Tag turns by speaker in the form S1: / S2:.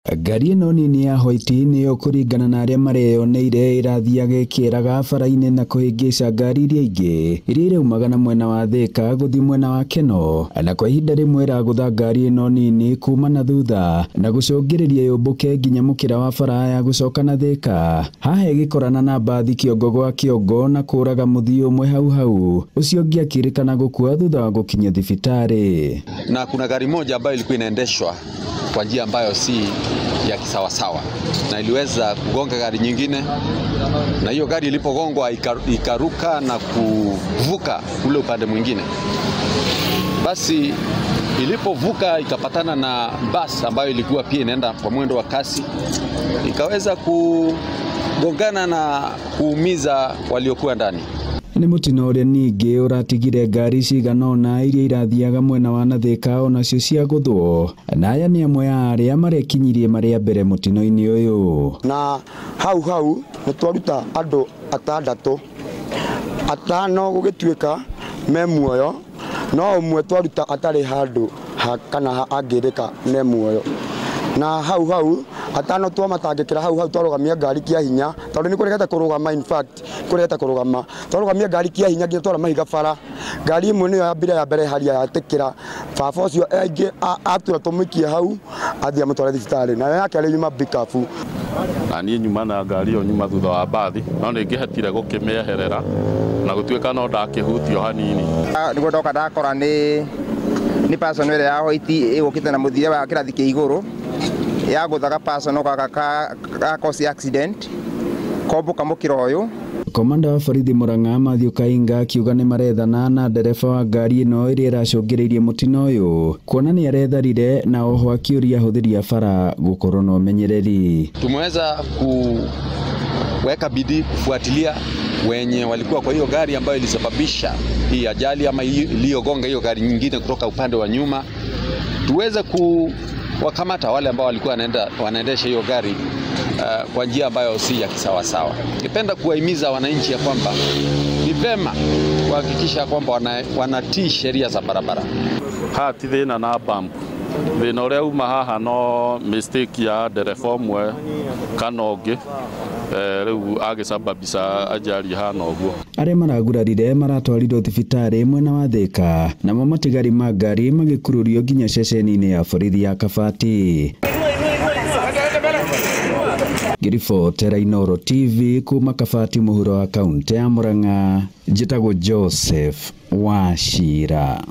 S1: Ngari ĩno nini ya White nĩyo kũringana na arĩa mareyoneire irathiaga ĩkĩraga bara-inĩ na kũhĩngĩca ngari iria ingĩ iria iraumaga na mwena wa Thika gũthiĩ mwena wa Keno, na kwa ihinda rĩmwe ĩragũtha ngari ĩno nini kuma na thutha na gũcũngĩrĩria yũmbũke nginya mũkĩra wa bara ya gũcoka na Thika, haha ĩgĩkorana na mbathi kĩongo gwa kĩongo na kũraga mũthii ũmwe hau ũcio ũngĩ akĩrĩkana gũkua thutha wa gũkinya thibitarĩ.
S2: Na kuna gari moja ambayo ilikuwa inaendeshwa kwa njia ambayo si ya kisawasawa na iliweza kugonga gari nyingine, na hiyo gari ilipogongwa ikaruka na kuvuka ule upande mwingine. Basi ilipovuka ikapatana na basi ambayo ilikuwa pia inaenda kwa mwendo wa kasi, ikaweza kugongana na kuumiza waliokuwa ndani.
S1: Nĩ mũtino ũrĩa ningĩ ũratigire ngari ciganona iria irathiaga mwena wa Thika onacio cia gũthwo, na aya nĩ amwe ya arĩa marekinyirie marĩa mbere mũtino-inĩ ũyũ.
S3: Na hau nĩ twaruta andũ 6, 5 gũgĩtuĩka me muoyo, no ũmwe twaruta atarĩ handũ kana angĩrĩka ne muoyo. Na hau 5 twamatangĩkĩra hau twarugamia ngari kia hinya, tondũ nĩ kũregete kũrũgama, in fact kũregete kũrũgama, twarugamia ngari kia hinya nginya twara mahiga bara. Ngari ĩmwe nĩyo ya mbere haria yatĩkĩra, baba ũcio aingĩ atura tũmũikie hau athiĩ amũtware thibitarĩ, nayo yake arĩ nyuma pick-up.
S4: Na niĩ nyuma na ngari ĩyo nyuma thutha wa mbathi, no nĩngĩhetire gũkĩmĩeherera na gũtuĩka no ndakĩhutio hanini.
S5: Nĩguo ndoka ndakora nĩ person ĩrĩa ya White ĩgũkĩte na mũthia wa kĩrathi kĩa igũrũ ya gũthaga person gaka cause accident kombũka mũkĩra ũyũ.
S1: Komanda wa borithi Murang'a Matthew Kainga akiuga nĩ marethana na ndereba wa ngari ĩno ĩrĩa ĩracũngĩrĩirie mũtino ũyũ, kuona nĩ aretharire na oho akĩũria ahũthĩri a bara gũkorwo na ũmenyereri.
S2: Tumeweza kuweka bidii kufuatilia wenye walikuwa kwa hiyo gari ambayo ilisababisha hii ajali ama iliyogonga hiyo gari nyingine kutoka upande wa nyuma, tuweze kuwakamata wale ambao walikuwa wanaendesha hiyo gari kwa njia ambayo si ya kisawasawa. Ningependa kuwahimiza wananchi ya kwamba ni vema kuhakikisha kwamba wanatii sheria za barabara.
S4: Hati thĩna na bump. Thĩna ũrĩa uma haha no mistake ya ndereba ũmwe kana ũngĩ rĩu agĩcababisha ajali hana ũguo.
S1: Arĩa maragurarire maratwarirwo thibitarĩ mwena wa Thika, namo matigari ma ngari magĩkururio nginya ceceni-inĩ ya borithi ya Kabati. Ngĩribotera Inooro TV kuma Kabati mũhuro wa kaunti ya Murang'a, njĩtagwo Joseph Wachira.